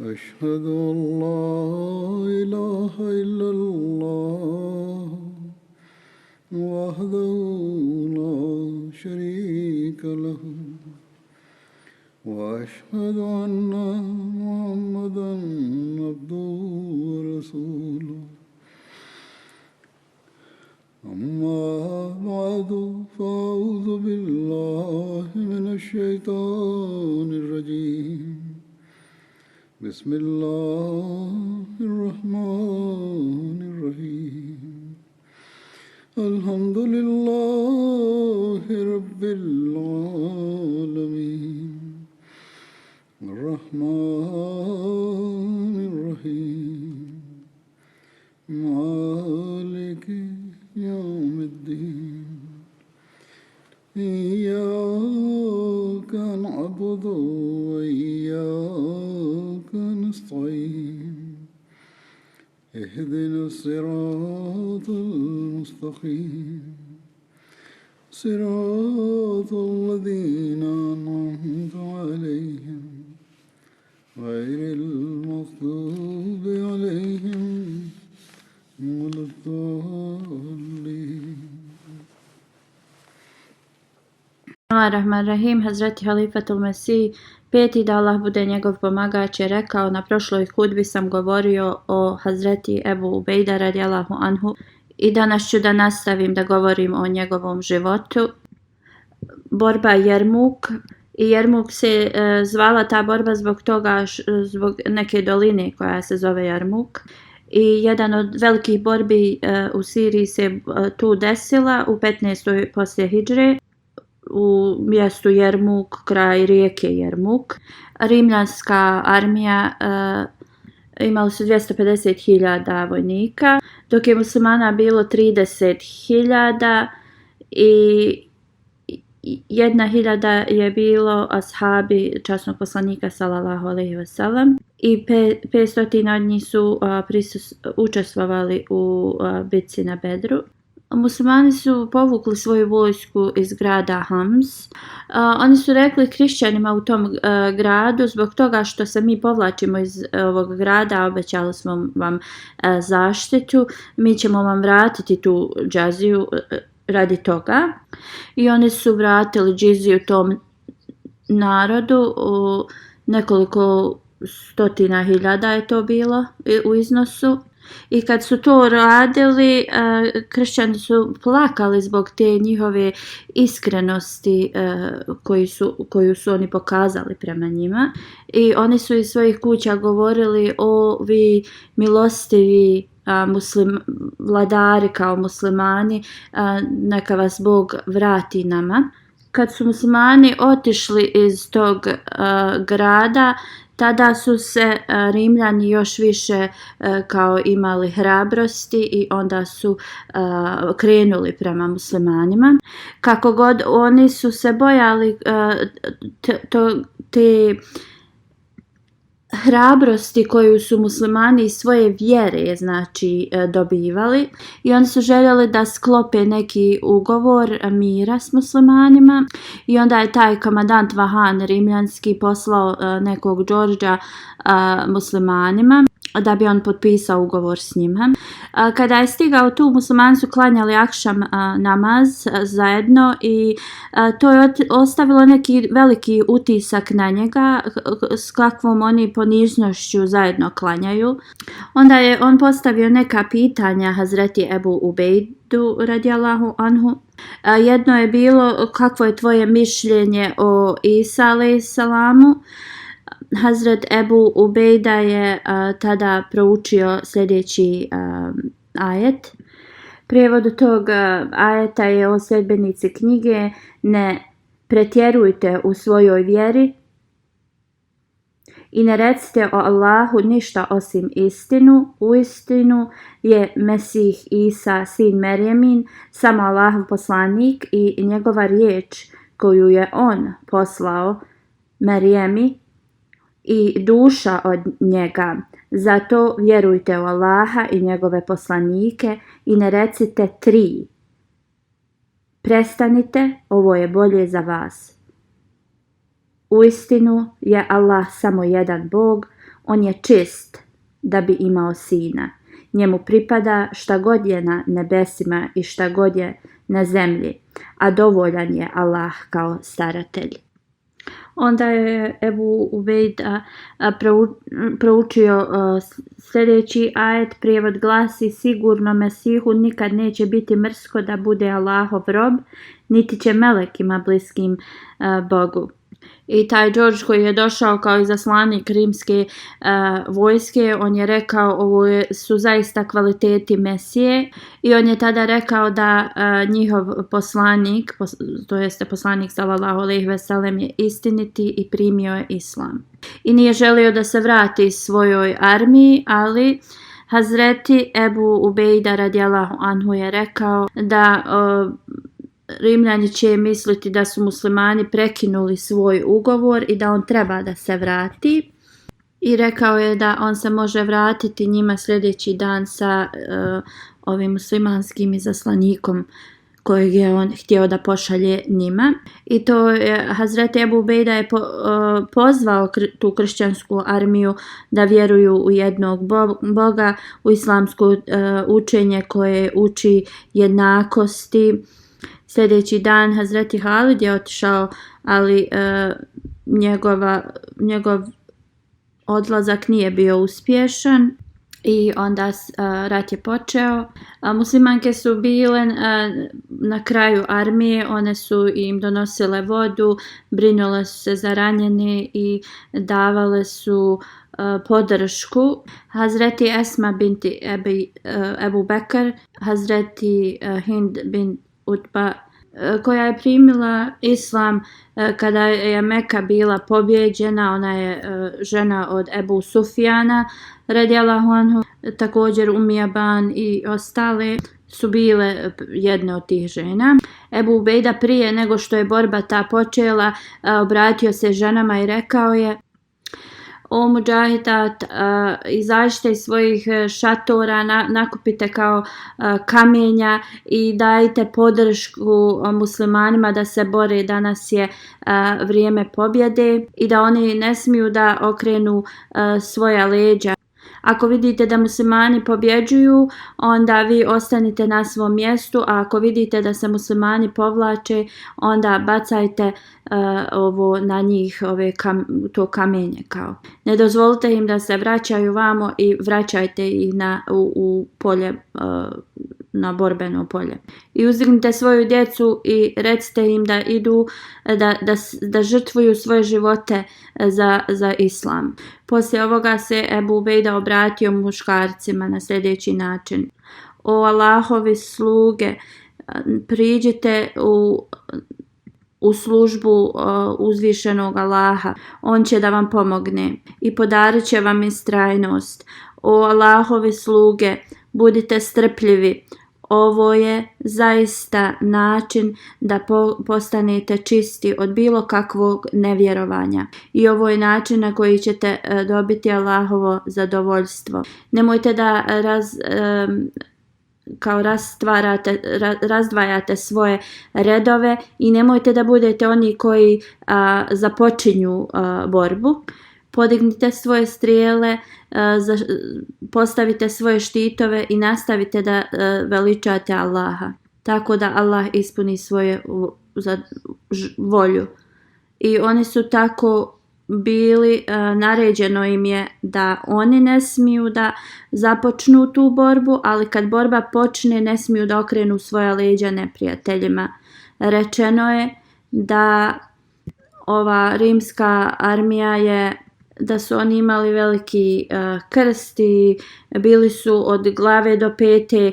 أشهد أن لا إله إلا الله وحده لا شريك له وأشهد أن محمدا عبده ورسوله أما بعد فأعوذ بالله من الشيطان الرجيم بسم الله الرحمن الرحيم الحمد لله رب العالمين الرحمن الرحيم مالك يوم الدين إياك نعبد وإياك نستعين اهدنا الصراط المستقيم صراط الذين أنعمت عليهم غير المغضوب عليهم ولا الضالين. Bismillahirrahmanirrahim. Hazreti Halifatul Mesih, peti da Allah bude njegov pomagač, je rekao: na prošloj hudbi sam govorio o Hazreti Ebu Ubejda radijallahu anhu i danas ću da nastavim da govorim o njegovom životu. Borba Jermuk. I Jermuk se zvala ta borba zbog toga, zbog neke doline koja se zove Jermuk. I jedan od velikih borbi u Siriji se tu desila u 15. poslije hidžre, u mjestu Jermuk, kraj rijeke Jermuk. Rimljanska armija imala su 250.000 vojnika, dok je muslimana bilo 30.000 i 1.000 je bilo ashabi časnog poslanika sallallahu alejhi ve sellem i 500 od njih su učestvovali u bitci na Bedru. Muslimani su povukli svoju vojsku iz grada Hams. Oni su rekli kršćanima u tom gradu: zbog toga što se mi povlačimo iz ovog grada, obećali smo vam zaštitu, mi ćemo vam vratiti tu džaziju radi toga. I oni su vratili džiziju tom narodu, nekoliko stotina hiljada je to bilo u iznosu. I kad su to radili, kršćani su plakali zbog te njihove iskrenosti koju su oni pokazali prema njima. I oni su iz svojih kuća govorili: o vi milostivi vladari kao muslimani, neka vas Bog vrati nama. Kad su muslimani otišli iz tog grada, tada su se Rimljani još više kao imali hrabrosti i onda su krenuli prema muslimanima. Kako god oni su se bojali te hrabrosti koju su muslimani iz svoje vjere dobivali, i oni su željeli da sklope neki ugovor mira s muslimanima. I onda je taj komandant Vahan rimljanski poslao nekog Đorđa muslimanima da bi on potpisao ugovor s njima. Kada je stigao tu, muslimani su klanjali akšam namaz zajedno i to je ostavilo neki veliki utisak na njega, s kakvom oni poniznošću zajedno klanjaju. Onda je on postavio neka pitanja Hazreti Ebu Ubejdu radijallahu anhu. Jedno je bilo: kakvo je tvoje mišljenje o Isa alejsalamu? Hazret Ebu Ubejda je tada proučio sljedeći ajet. Prijevod tog ajeta je: o sljedbenici knjige, ne pretjerujte u svojoj vjeri i ne recite o Allahu ništa osim istinu. Uistinu je Mesih Isa, sin Merjemin, samo Allahov poslanik i njegova riječ koju je on poslao Merjemi i duša od njega. Zato vjerujte u Allaha i njegove poslanike i ne recite 3. Prestanite, ovo je bolje za vas. Uistinu je Allah samo jedan Bog, On je čist da bi imao sina. Njemu pripada šta god je na nebesima i šta god je na zemlji, a dovoljan je Allah kao staratelj. Onda je Ebu Ubejda proučio sljedeći ajet, prijevod glasi: sigurno Mesihu nikad neće biti mrsko da bude Allahov rob, niti će melekima bliskim Bogu. I taj George koji je došao kao izaslanik rimske vojske, on je rekao ovo su zaista kvaliteti Mesije i on je tada rekao da njihov poslanik, to jeste poslanik sallallahu alejhi ve sellem, je istiniti i primio je islam. I nije želio da se vrati svojoj armiji, ali Hazreti Ebu Ubejda radijallahu anhu je rekao da Rimljani će misliti da su muslimani prekinuli svoj ugovor i da on treba da se vrati. I rekao je da on se može vratiti njima sljedeći dan sa ovim muslimanskim izaslanikom kojeg je on htio da pošalje njima. I to je Hazreti Ebu Ubejda je pozvao tu kršćansku armiju da vjeruju u jednog Boga, u islamsko učenje koje uči jednakosti. Sljedeći dan Hazreti Halid je otišao, ali njegov odlazak nije bio uspješan i onda rat je počeo. Muslimanke su bile na kraju armije, one su im donosile vodu, brinule su se za ranjene i davale su podršku. Hazreti Esma binti Ebu Bekr, Hazreti Hind bin Utba, koja je primila islam kada je Meka bila pobjeđena. Ona je žena od Ebu Sufjana radijallahu anhu, također Umija Ban i ostale su bile jedne od tih žena. Ebu Ubejda prije nego što je borba ta počela obratio se ženama i rekao je: o muđahidat, izađite iz svojih šatora, nakupite kao kamenja i dajte podršku muslimanima da se bore. Danas je vrijeme pobjede i da oni ne smiju da okrenu svoja leđa. Ako vidite da muslimani pobjeđuju, onda vi ostanite na svom mjestu, a ako vidite da se muslimani povlače, onda bacajte ovo na njih, to kamenje kao. Ne dozvolite im da se vraćaju vamo i vraćajte ih u polje, na borbeno polje. I uzdignite svoju djecu i recite im da idu, da žrtvuju svoje živote za islam. Poslije ovoga se Ebu Ubejda obratio muškarcima na sljedeći način: o Allahovi sluge, priđite u službu uzvišenog Allaha, on će da vam pomogne i podarit će vam istrajnost. O Allahovi sluge, budite strpljivi, ovo je zaista način da postanete čisti od bilo kakvog nevjerovanja i ovo je način na koji ćete dobiti Allahovo zadovoljstvo. Nemojte da razdvajate svoje redove i nemojte da budete oni koji započinju borbu. Podignite svoje strijele, postavite svoje štitove i nastavite da veličate Allaha, tako da Allah ispuni svoje volju. I oni su tako bili, naređeno im je da oni ne smiju da započnu tu borbu, ali kad borba počne ne smiju da okrenu svoja leđa neprijateljima. Rečeno je da ova rimska armija da su oni imali veliki krst i bili su od glave do pete,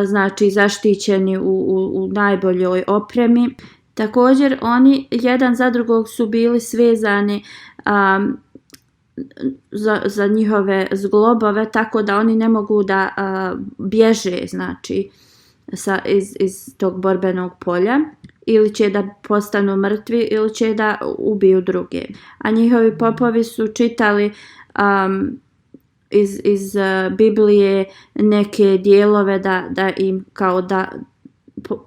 znači zaštićeni u najboljoj opremi. Također oni jedan za drugog su bili svezani za njihove zglobove, tako da oni ne mogu da bježe, znači iz tog borbenog polja. Ili će da postanu mrtvi ili će da ubiju druge. A njihovi popovi su čitali iz Biblije neke dijelove da im kao da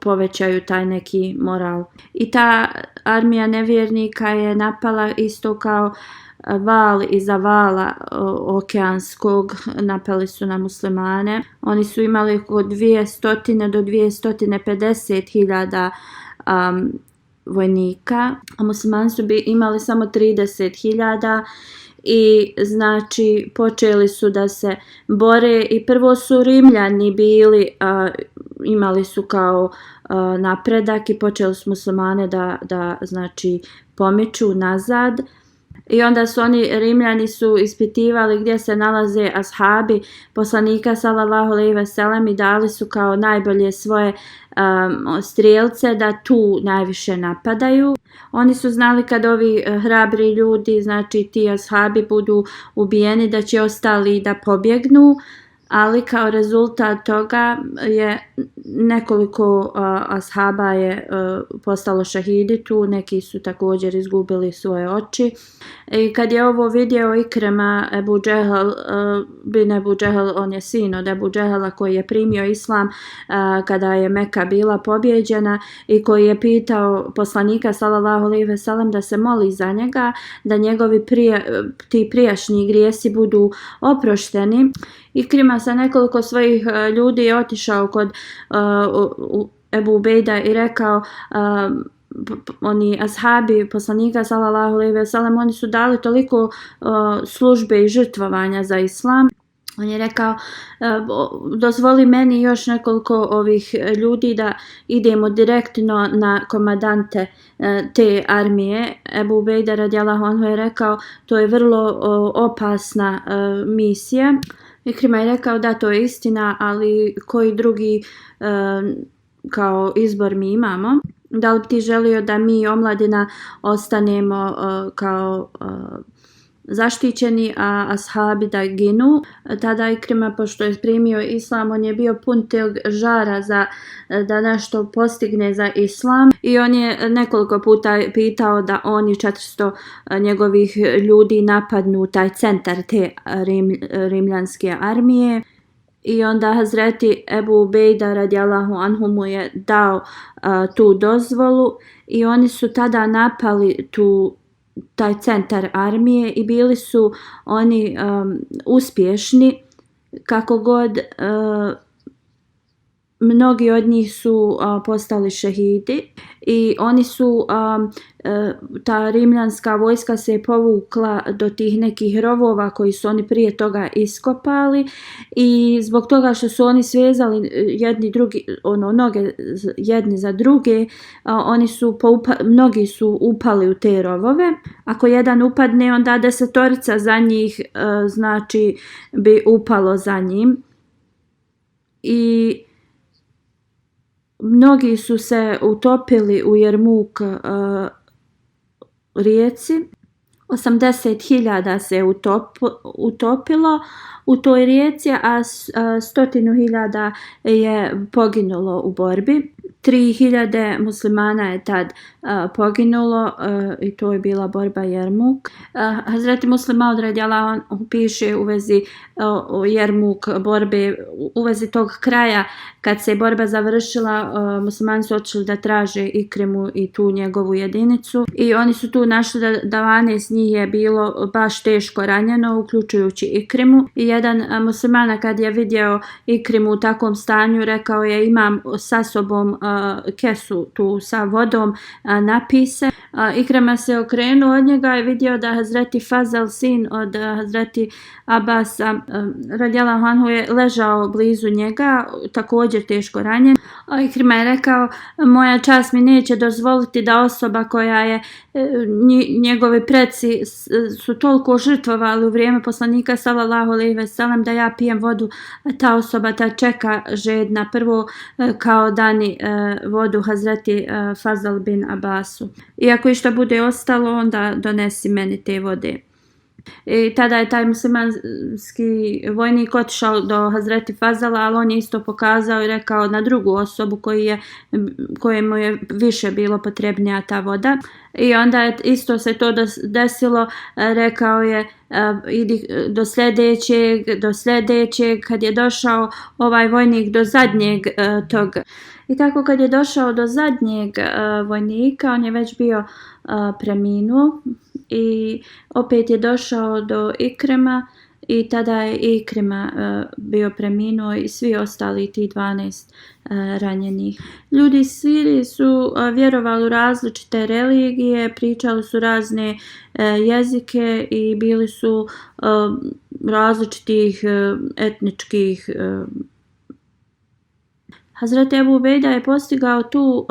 povećaju taj neki moral. I ta armija nevjernika je napala isto kao val iza vala okeanskog napali su na muslimane. Oni su imali oko 200 do 250 hiljada vojnika, a muslimani su imali samo 30.000 i znači počeli su da se bore i prvo su Rimljani bili, imali su kao napredak i počeli su muslimane da znači pomiču nazad. I onda su Rimljani su ispitivali gdje se nalaze ashabi poslanika sallallahu alejhi ve sellem i dali su kao najbolje svoje strijelce da tu najviše napadaju. Oni su znali kad ovi hrabri ljudi, znači ti ashabi budu ubijeni da će ostali da pobjegnu, ali kao rezultat toga je nekoliko ashaba je postalo šahidi tu, neki su također izgubili svoje oči. I kad je ovo vidio Ikrema Ebu Džehel, bin Ebu Džehel, on je sin od Ebu Džehela koji je primio islam kada je Meka bila pobjeđena i koji je pitao poslanika sallallahu alejhi ve sellem da se moli za njega, da njegovi ti prijašnji grijesi budu oprošteni. Ikrima sa nekoliko svojih ljudi je otišao kod Ebu Ubejda i rekao, oni ashabi poslanika sallallahu alejhi ve sellem, oni su dali toliko službe i žrtvovanja za islam. On je rekao, dozvoli meni još nekoliko ovih ljudi da idemo direktno na komadante te armije. Ebu Ubejda radijallahu anhu je rekao, to je vrlo opasna misija. Ikrima je rekao da to je istina, ali koji drugi kao izbor mi imamo? Da li bi ti želio da mi omladina ostanemo kao zaštićeni, a ashabi da ginu? Tada Ikrima, pošto je primio islam, on je bio pun tog žara da nešto postigne za islam i on je nekoliko puta pitao da oni 400 njegovih ljudi napadnu taj centar te rimljanske armije. I onda Hazreti Ebu Ubejda radijallahu anhu mu je dao tu dozvolu i oni su tada napali taj centar armije i bili su oni uspješni, kako god mnogi od njih su postali šehidi i oni su ta rimljanska vojska se povukla do tih nekih rovova koji su oni prije toga iskopali i zbog toga što su oni svezali jedni drugi, noge jedni za druge, oni su mnogi su upali u te rovove. Ako jedan upadne, onda 10 za njih znači bi upalo za njim. I mnogi su se utopili u Jermuk rijeci. 80.000 se utopilo u toj rijeci, a 100.000 je poginulo u borbi. 3.000 muslimana je tad poginulo i to je bila borba Jermuk. Hazreti Muslim Maud radijallahu anhu piše u vezi Jermuk borbe, u vezi tog kraja kad se borba završila, muslimani su otišli da traže Ikrimu i tu njegovu jedinicu i oni su tu našli da 12 njih je bilo baš teško ranjeno, uključujući Ikrimu. I jedan muslimana kad je vidio Ikrimu u takvom stanju, rekao je, imam sa sobom kesu tu sa vodom, napise. Ikrima se okrenuo od njega i vidio da Hazreti Fazal, sin od Hazreti Abasa radijallahu anhu, je ležao blizu njega, također teško ranjen. Ikrima je rekao, moja čast mi neće dozvoliti da osoba koja je, njegovi preci su toliko žrtvovali u vrijeme poslanika sallallahu alejhi ve sellem, da ja pijem vodu, ta osoba ta čeka žedna, prvo kao dani vodu Hazreti Fazal bin Abasu. I ako išta bude ostalo, onda donesi meni te vode. I tada je taj muslimanski vojnik otišao do Hazreti Fazala, ali on je isto pokazao i rekao na drugu osobu kojemu je više bilo potrebnija ta voda. I onda je isto se to desilo, rekao je idi do sljedećeg, kad je došao ovaj vojnik do zadnjeg tog. I tako kad je došao do zadnjeg vojnika, on je već bio preminuo i opet je došao do Ikrima i tada je Ikrima bio preminuo i svi ostali ti 12 ranjenih. Ljudi iz Sirije su vjerovali u različite religije, pričali su razne jezike i bili su različitih etničkih. Hazreti Ebu Ubejda je postigao tu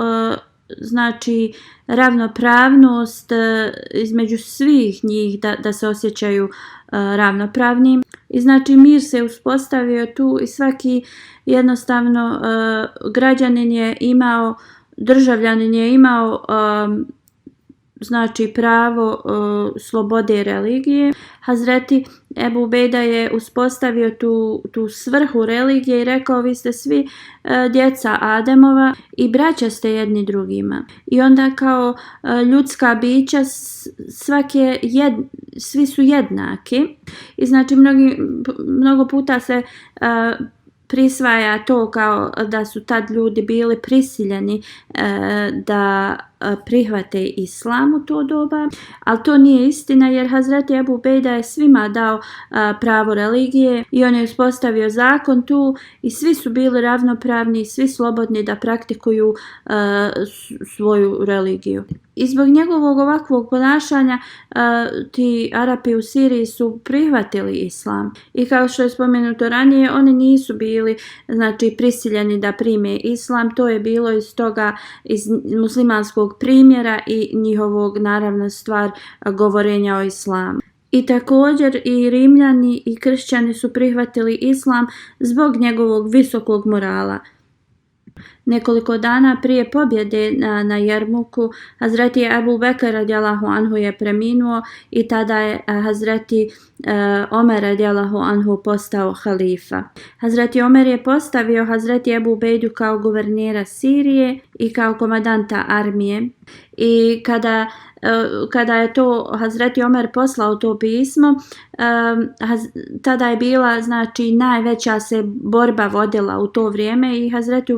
znači ravnopravnost između svih njih da se osjećaju ravnopravnim i znači mir se uspostavio tu i svaki jednostavno državljanin je imao znači pravo slobode religije. Hazreti Ebu Ubejda je uspostavio tu svrhu religije i rekao vi ste svi djeca Ademova i braća ste jedni drugima. I onda kao ljudska bića svi su jednaki i znači mnogo puta se prisvaja to kao da su tad ljudi bili prisiljeni da prihvate islam u to doba, ali to nije istina jer Hazreti Ebu Ubejda je svima dao pravo religije i on je uspostavio zakon tu i svi su bili ravnopravni, svi slobodni da praktikuju svoju religiju. I zbog njegovog ovakvog ponašanja ti Arapi u Siriji su prihvatili islam. I kao što je spomenuto ranije, oni nisu bili znači prisiljeni da prime islam, to je bilo iz muslimanskog primjera i njihovog naravno stvar govorenja o islamu. I također i Rimljani i kršćani su prihvatili islam zbog njegovog visokog morala. Nekoliko dana prije pobjede na Jermuku, Hazreti Ebu Bekr radijallahu anhu je preminuo i tada je Hazreti Omer radijallahu anhu postao halifa. Hazreti Omer je postavio Hazreti Ebu Ubejdu kao guvernera Sirije i kao komandanta armije i kada je to Hazreti Omer poslao to pismo, tada je bila znači najveća se borba vodila u to vrijeme i Hazreti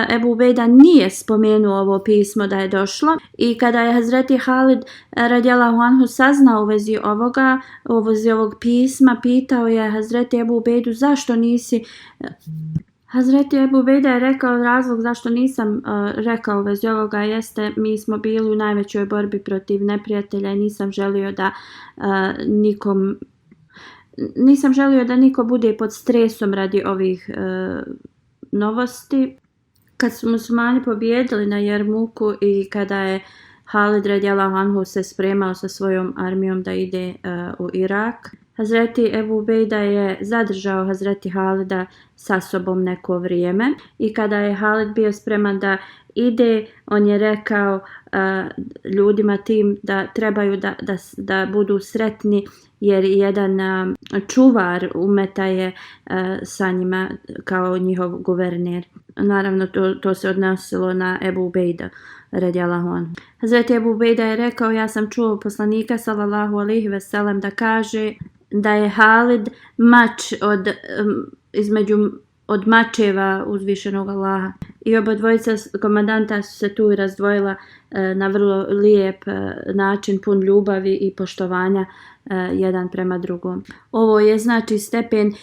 Ebu Ubejda nije spomenuo ovo pismo da je došlo i kada je Hazreti Halid radijallahu anhu saznao u vezi ovog pisma, pitao je Hazreti Ebu Ubejdu zašto nisi. Hazreti Ebu Ubejda je rekao razlog zašto nisam rekao u vezi ovoga jeste mi smo bili u najvećoj borbi protiv neprijatelja i nisam želio da niko bude pod stresom radi ovih novosti. Kad su muslimani pobijedili na Jermuku i kada je Halid radijallahu anhu se spremao sa svojom armijom da ide u Irak, Hazreti Ebu Ubejda je zadržao Hazreti Halida sa sobom neko vrijeme i kada je Halid bio spreman da ide, on je rekao ljudima tim da trebaju da budu sretni jer jedan čuvar umeta je sa njima kao njihov guverner. Naravno to se odnosilo na Ebu Ubejda radijallahu anhu. Hazreti Ebu Ubejda je rekao ja sam čuo poslanika sallallahu alejhi ve sellem da kaže da je Halid mač od mačeva uzvišenog Allaha. I oba dvojica komandanta su se tu razdvojila na vrlo lijep način, pun ljubavi i poštovanja jedan prema drugom. Ovo je znači stepen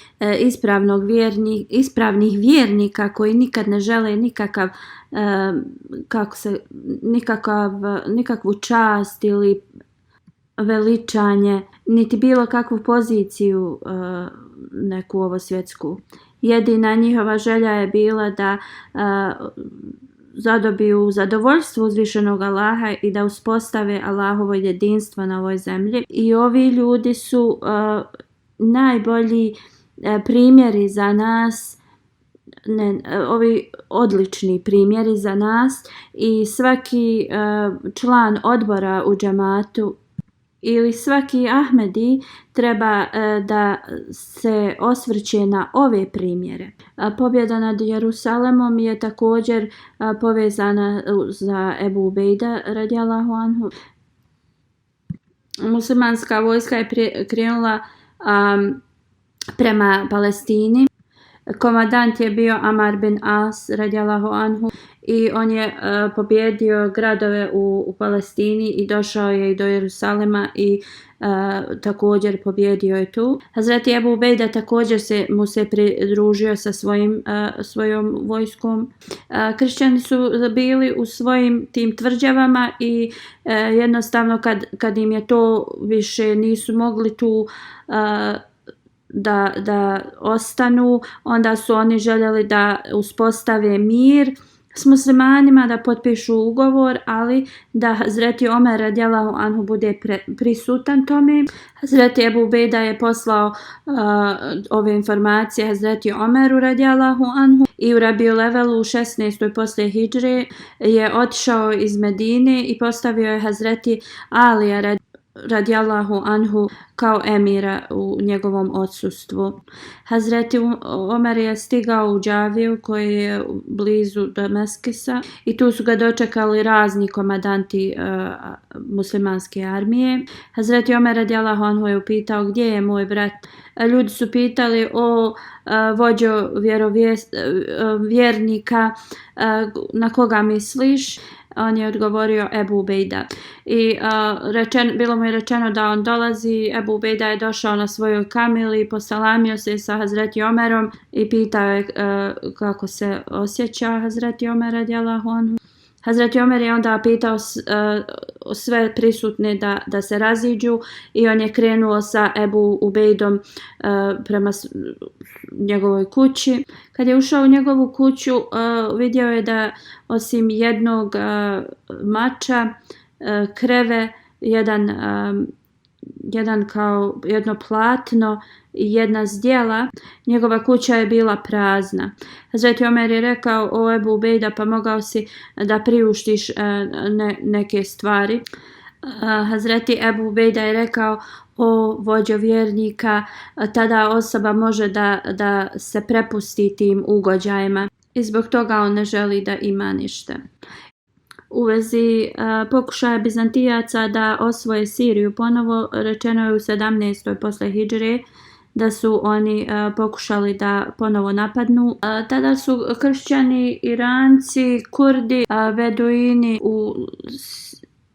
ispravnih vjernika koji nikad ne žele nikakvu čast ili veličanje, niti bilo kakvu poziciju neku ovosvjetsku. Jedina njihova želja je bila da zadobiju zadovoljstvo uzvišenog Allaha i da uspostave Allahovo jedinstvo na ovoj zemlji. I ovi ljudi su najbolji primjeri za nas, ovi odlični primjeri za nas i svaki član odbora u džematu ili svaki Ahmedi treba da se osvrće na ove primjere. Pobjeda nad Jerusalemom je također povezana za Ebu Ubejda radijallahu anhu. Muslimanska vojska je krenula prema Palestini. Komandant je bio Amar bin As radijallahu anhu i on je pobjedio gradove u Palestini i došao je i do Jerusalema i također pobjedio je tu. Hazreti Ebu Ubejda također mu se pridružio sa svojom vojskom. Kršćani su bili u svojim tim tvrđavama i jednostavno kad im je to više nisu mogli tu da ostanu, onda su oni željeli da uspostave mir s muslimanima, da potpišu ugovor, ali da Hazreti Omer radijallahu anhu bude prisutan tome. Hazreti Ebu Ubejda je poslao ove informacije Hazreti Omeru radijallahu anhu i u Rabiul Evelu u 16. poslije hidžre je otišao iz Medine i postavio je Hazreti Alija radijallahu anhu kao emira u njegovom odsustvu. Hazreti Omer je stigao u Džaviju koji je blizu Damaskisa i tu su ga dočekali razni komandanti muslimanske armije. Hazreti Omer radijallahu anhu je upitao gdje je moj brat. Ljudi su pitali o vođo vjernika, na koga misliš? On je odgovorio Ebu Ubejda. I bilo mu je rečeno da on dolazi. Ebu Ubejda je došao na svojoj kamili, posalamio se sa Hazreti Omerom i pitao je kako se osjeća Hazreti Omer radijallahu anhu. Hazreti Omer je onda pitao sve prisutne da se raziđu i on je krenuo sa Ebu Ubejdom prema njegovoj kući. Kad je ušao u njegovu kuću, vidio je da osim jednog mača, kreve, jedan kao jedno platno i jedna zdjela, njegova kuća je bila prazna. Hazreti Omer je rekao: o Ebu Ubejda, pa mogao si da priuštiš neke stvari. Hazreti Ebu Ubejda je rekao: o vođo vjernika, tada osoba može da se prepusti tim ugođajima i zbog toga on ne želi da ima ništa. U vezi pokušaja Bizantijaca da osvoje Siriju ponovo, rečeno je u 17. posle hidžre da su oni pokušali da ponovo napadnu. Tada su kršćani, Iranci, Kurdi, Beduini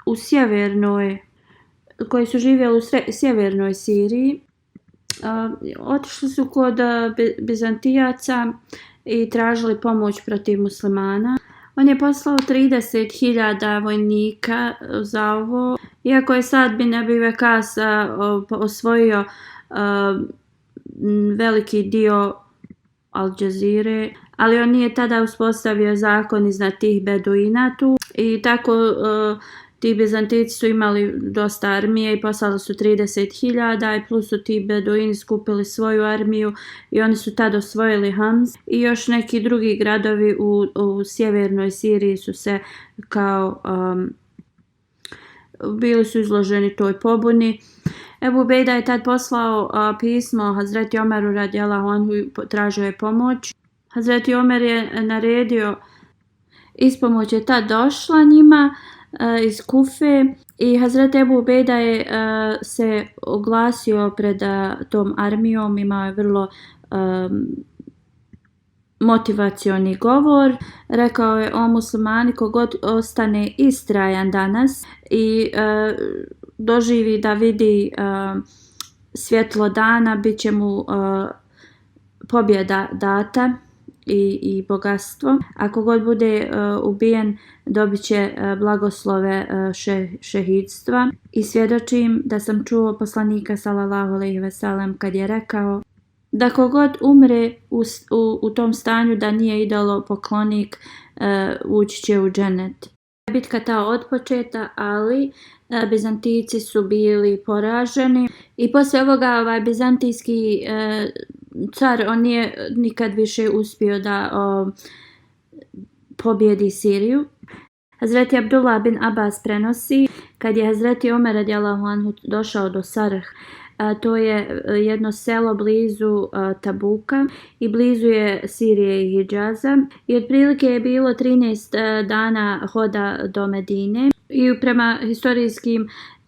u sjevernoj, koji su živjeli u sjevernoj Siriji, otišli su kod Bizantijaca i tražili pomoć protiv muslimana. On je poslao 30.000 vojnika za ovo. Iako je Sad bin Abi Waqqas osvojio veliki dio Al Džazire, ali on nije tada uspostavio zakon iznad tih Beduina tu. I tako ti Bizantici su imali dosta armije i poslali su 30.000 i plus su ti Beduini skupili svoju armiju i oni su tad osvojili Hams i još neki drugi gradovi u sjevernoj Siriji su se kao bili su izloženi toj pobuni. Ebu Ubejda je tad poslao pismo Hazreti Omeru radijallahu anhu i tražio je pomoć. Hazreti Omer je naredio, ispomoć je tad došla njima iz Kufe i Hazreti Ebu Ubejda je se oglasio pred tom armijom, imao je vrlo motivacioni govor. Rekao je: o muslimani, kogod ostane istrajan danas i doživi da vidi svjetlo dana, bit će mu pobjeda data i bogatstvo. Ako god bude ubijen, dobit će blagoslove šehidstva. I svjedočim da sam čuo poslanika sallallahu alejhi ve sellem kad je rekao da kogod umre u tom stanju da nije idolopoklonik, ući će u džennet. Bitka ta odpočeta, ali Bizantijci su bili poraženi i poslije ovoga bizantijski car, on nije nikad više uspio da pobjedi Siriju. Hazreti Abdullah bin Abbas prenosi kad je Hazreti Omer radijallahu anhu došao do Sarh, to je jedno selo blizu Tabuka i blizu je Sirije i Hidžaza i otprilike je bilo 13 dana hoda do Medine. I prema historijskim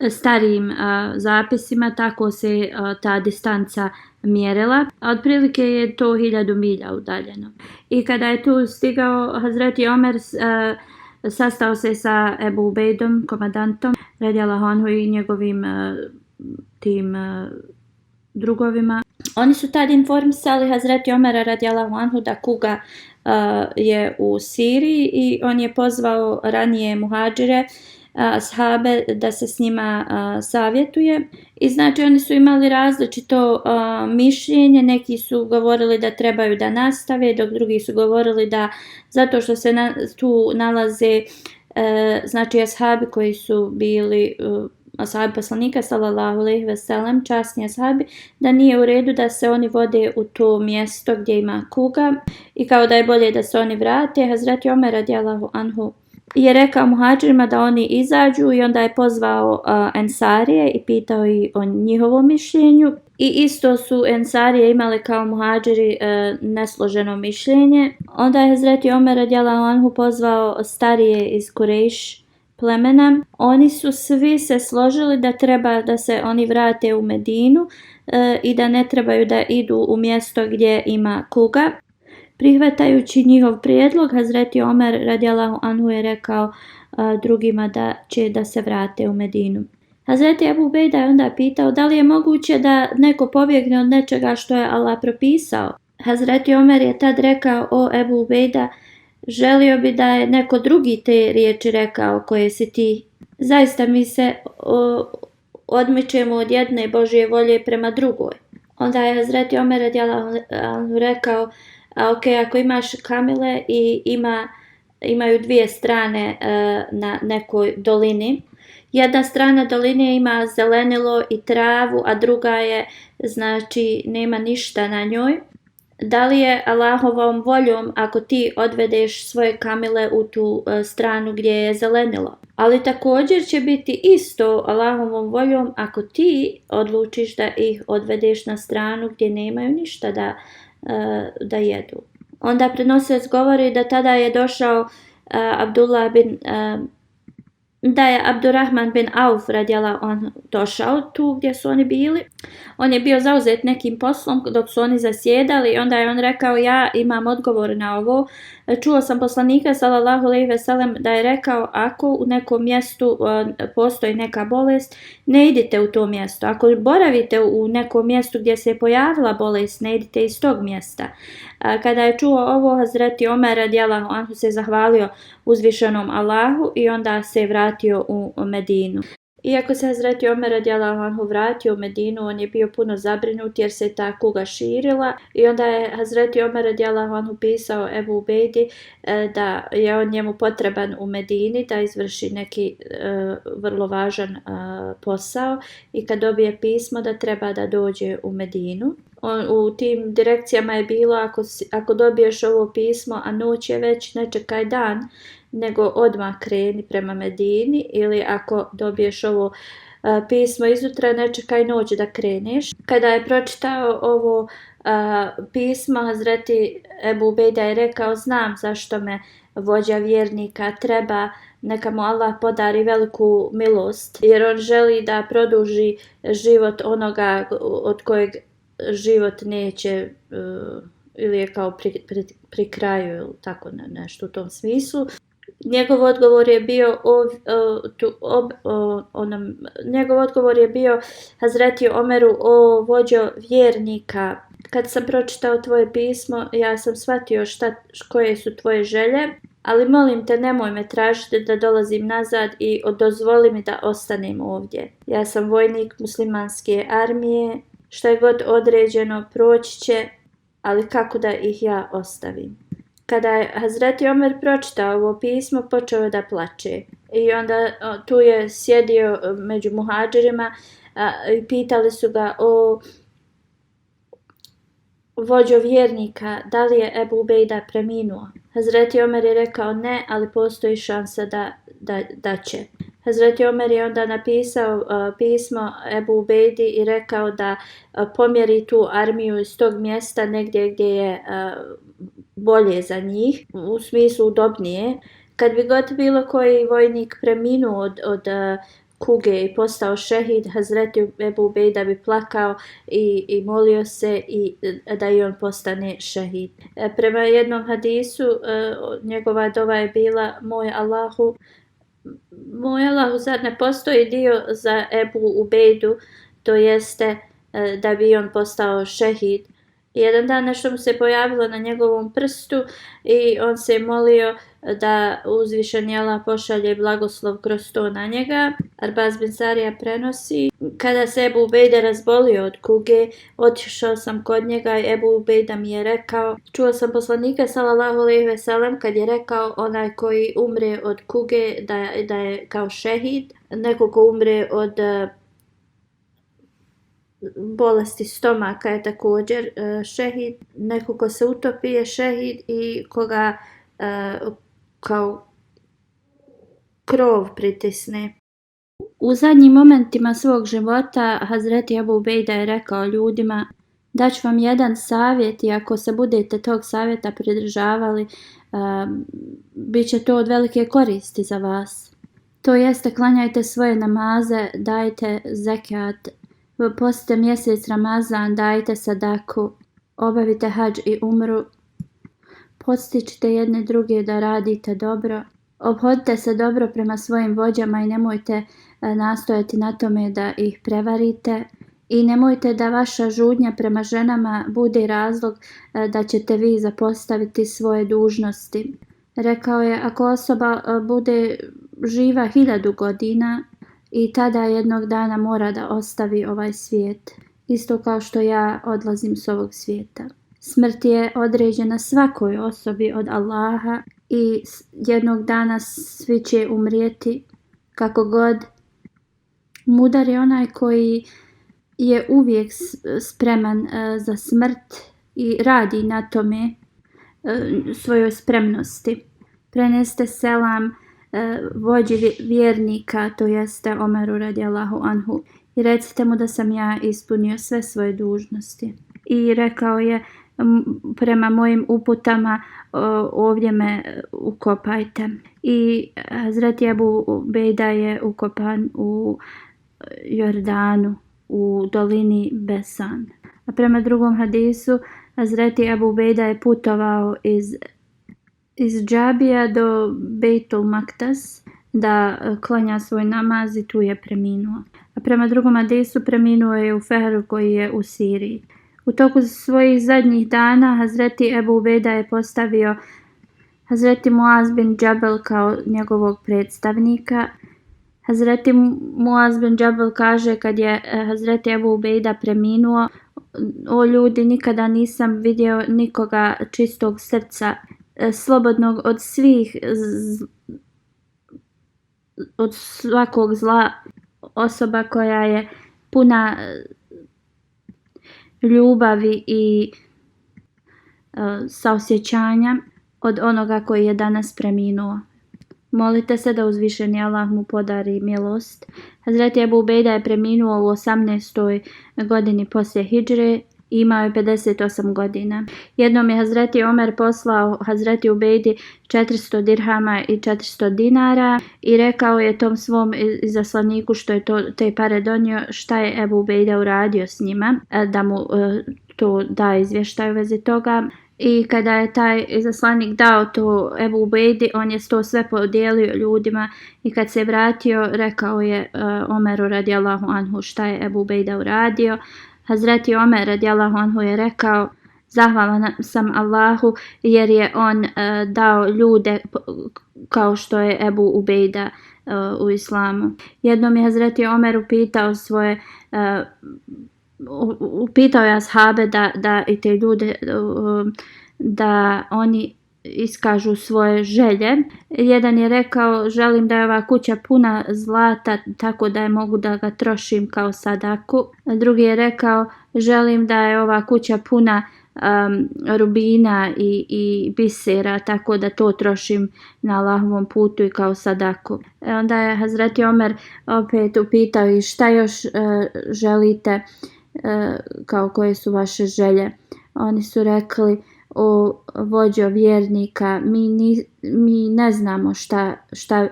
starijim zapisima, tako se ta distanca mjerila. Otprilike je to 1000 milja udaljeno. I kada je tu stigao Hazreti Omer, sastao se sa Ebu Ubejdom, komandantom, radijallahu anhu, i njegovim tim drugovima. Oni su tad informisali Hazreti Omera radijallahu anhu da kuga je u Siriji i on je pozvao ranije muhadžire, ashabe, da se s njima savjetuje. I znači oni su imali različito mišljenje. Neki su govorili da trebaju da nastave, dok drugi su govorili da zato što se tu nalaze znači ashabi koji su bili ashabi poslanika sallallahu alejhi ve sellem, časni ashabi, da nije u redu da se oni vode u to mjesto gdje ima kuga i kao da je bolje da se oni vrate. Hazreti Omer radijallahu anhu je rekao muhadžirima da oni izađu i onda je pozvao ensarije i pitao ih o njihovom mišljenju. I isto su ensarije imale kao muhadžiri nesloženo mišljenje. Onda je Hazreti Omer radijallahu anhu pozvao starije iz Kurejš plemena. Oni su svi se složili da treba da se oni vrate u Medinu i da ne trebaju da idu u mjesto gdje ima kuga. Prihvatajući njihov prijedlog, Hazreti Omer radijallahu anhu je rekao drugima da će da se vrate u Medinu. Hazreti Ebu Ubejda je onda pitao da li je moguće da neko pobjegne od nečega što je Allah propisao. Hazreti Omer je tad rekao: o Ebu Ubejda, želio bi da je neko drugi te riječi rekao koje si ti. Zaista mi se odmičemo od jedne Božje volje prema drugoj. Onda je Hazreti Omer radijallahu anhu rekao: ok, ako imaš kamile i imaju dvije strane na nekoj dolini. Jedna strana doline ima zelenilo i travu, a druga je, znači, nema ništa na njoj. Da li je Allahovom voljom ako ti odvedeš svoje kamile u tu stranu gdje je zelenilo? Ali također će biti isto Allahovom voljom ako ti odlučiš da ih odvedeš na stranu gdje nemaju ništa da jedu. Onda prenosilac govori da tada je došao da je Abdurrahman bin Auf radijallahu anhu došao tu gdje su oni bili. On je bio zauzet nekim poslom dok su oni zasjedali i onda je on rekao: ja imam odgovor na ovo. Čuo sam poslanika sallallahu alejhi ve sellem da je rekao: ako u nekom mjestu postoji neka bolest, ne idite u to mjesto. Ako boravite u nekom mjestu gdje se je pojavila bolest, ne idite iz tog mjesta. Kada je čuo ovo, Hazreti Omer radijallahu anhu se zahvalio uzvišenom Allahu i onda se vratio u Medinu. Iako se Hazreti Omer radijallahu anhu vratio u Medinu, on je bio puno zabrinut jer se ta kuga širila i onda je Hazreti Omer radijallahu anhu pisao Ebu Ubejdi da je on njemu potreban u Medini da izvrši neki vrlo važan posao i kad dobije pismo da treba da dođe u Medinu. U tim direkcijama je bilo: ako dobiješ ovo pismo, a noć je već, ne čekaj dan, nego odmah kreni prema Medini, ili ako dobiješ ovo pismo izutra, ne čekaj noć da kreneš. Kada je pročitao ovo pismo, Hazreti Ebu Ubejda je rekao: znam zašto me vođa vjernika treba, neka mu Allah podari veliku milost, jer on želi da produži život onoga od kojeg život neće, ili je kao pri kraju, tako nešto u tom smislu. Njegov odgovor je bio Hazreti Omeru: o vođo vjernika, kad sam pročitao tvoje pismo, ja sam shvatio koje su tvoje želje, ali molim te, nemoj me tražiti da dolazim nazad i dozvoli mi da ostanem ovdje. Ja sam vojnik muslimanske armije, što je god određeno proći će, ali kako da ih ja ostavim? Kada je Hazreti Omer pročitao ovo pismo, počeo je da plače. I onda tu je sjedio među muhadžirima i pitali su ga: o vođo vjernika, da li je Ebu Ubejda preminuo? Hazreti Omer je rekao: ne, ali postoji šansa da će. Hazreti Omer je onda napisao pismo Ebu Ubejdi i rekao da pomjeri tu armiju iz tog mjesta negdje gdje je bolje za njih, u smislu udobnije. Kad bi god bilo koji vojnik preminuo od kuge i postao šehid, Hazreti Ebu Ubejda bi plakao i molio se da i on postane šehid. Prema jednom hadisu njegova dova je bila: moj Allahu, zar ne postoji dio za Ebu Ubejdu, to jeste da bi on postao šehid. Jedan dan nešto mu se pojavilo na njegovom prstu i on se molio da uzvišeni Allah pošalje blagoslov kroz to na njega. Arbaz bin Sarija prenosi: kada se Ebu Ubejda razbolio od kuge, otišao sam kod njega i Ebu Ubejda mi je rekao: čuo sam poslanika sallallahu alejhi ve sellem kad je rekao: onaj koji umre od kuge da je kao šehid, neko ko umre od bolesti stomaka je također šehid, neko ko se utopi je šehid i koga kao krov pritisne. U zadnjim momentima svog života Hazreti Ebu Ubejda je rekao ljudima: daću vam jedan savjet i ako se budete tog savjeta pridržavali, bit će to od velike koristi za vas. To jeste, klanjajte svoje namaze, dajte zekat, postite mjesec Ramazan, dajte sadaku, obavite hadž i umru, podstičite jedne druge da radite dobro, ophodite se dobro prema svojim vođama i nemojte nastojati na tome da ih prevarite i nemojte da vaša žudnja prema ženama bude razlog da ćete vi zapostaviti svoje dužnosti. Rekao je: ako osoba bude živa 1000 godina i tada jednog dana mora da ostavi ovaj svijet, isto kao što ja odlazim s ovog svijeta. Smrt je određena svakoj osobi od Allaha i jednog dana svi će umrijeti kako god. Mudar je onaj koji je uvijek spreman za smrt i radi na tome svojoj spremnosti. Preneste selam vođi vjernika, to jeste Omeru radijallahu anhu, i recite mu da sam ja ispunio sve svoje dužnosti. I rekao je: prema mojim uputama ovdje me ukopajte. I Hazreti Ebu Ubejda je ukopan u Jordanu, u dolini Besan. A prema drugom hadisu, Hazreti Ebu Ubejda je putovao iz Džabija do Bejtul Maktas da klanja svoj namaz i tu je preminuo. A prema drugom hadisu preminuo je u Fehru koji je u Siriji. U toku svojih zadnjih dana Hazreti Ebu Ubejda je postavio Hazreti Muaz bin Džabel kao njegovog predstavnika. Hazreti Muaz bin Džabel kaže kad je Hazreti Ebu Ubejda preminuo: o ljudi, nikada nisam vidio nikoga čistog srca, slobodnog od od svakog zla, osoba koja je puna ljubavi i saosjećanja od onoga koji je danas preminuo. Molite se da uzvišeni Allah mu podari milost. Hazreti Ebu Ubejda je preminuo u 18. godini poslije hidžre. Imao je 58 godina. Jednom je Hazreti Omer poslao Hazreti Ubejdi 400 dirhama i 400 dinara i rekao je tom svom izaslaniku što je te pare donio šta je Ebu Ubejda uradio s njima, da mu to da izvještaj u vezi toga. I kada je taj izaslanik dao to Ebu Ubejdi, on je to sve podijelio ljudima i kad se vratio rekao je Omeru radijallahu anhu šta je Ebu Ubejda uradio. Hazreti Omer radijallahu anhu je rekao: zahvalan sam Allahu jer je on dao ljude kao što je Ebu Ubejda u islamu. Jednom je Hazreti Omer upitao je ashabe da i te ljude da oni iskažu svoje želje. Jedan je rekao: želim da je ova kuća puna zlata tako da je mogu da ga trošim kao sadaku. Drugi je rekao: želim da je ova kuća puna rubina i bisera tako da to trošim na Allahovom putu i kao sadaku. Onda je Hazreti Omer opet upitao: i šta još želite, kao koje su vaše želje? Oni su rekli: o vođo vjernika, mi ne znamo šta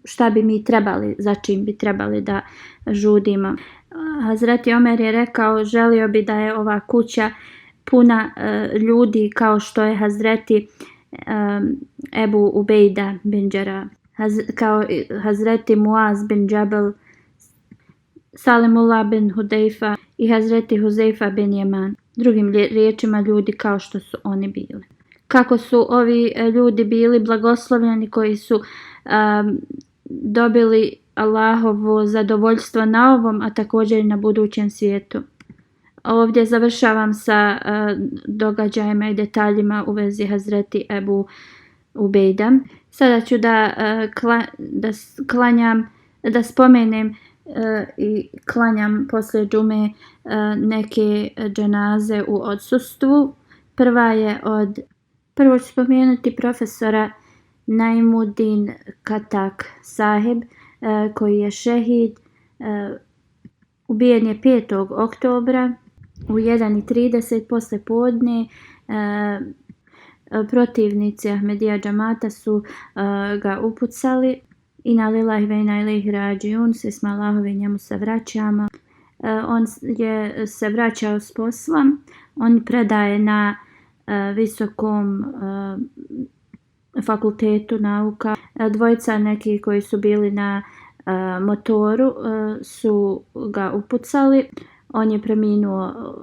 šta bi mi trebali, za čim bi trebali da žudimo. Hazreti Omer je rekao, želio bi da je ova kuća puna ljudi kao što je Hazreti Ebu Ubejda bin Đerah, kao Hazreti Muaz bin Džabel, Salimullah bin Hudejfa i Hazreti Huzeifa bin Jeman. Drugim riječima, ljudi kao što su oni bili. Kako su ovi ljudi bili blagoslovljeni koji su dobili Allahovo zadovoljstvo na ovom, a također i na budućem svijetu. Ovdje završavam sa događajima i detaljima u vezi Hazreti Ebu Ubejda. Sada ću da spomenem i klanjam poslije džume neke dženaze u odsustvu. Prvo ću spomenuti profesora Naimuddin Katak Sahib, koji je šehid. Ubijen je 5. oktobra u 1:30 poslije podne. Protivnici Ahmedija džamata su ga upucali. Inna lillahi wa inna ilaihi rađiun, svi smo Allahovi, njemu se vraćamo. On se vraćao s posla. On predaje na visokom fakultetu nauka. Dvojica neki koji su bili na motoru su ga upucali. On je preminuo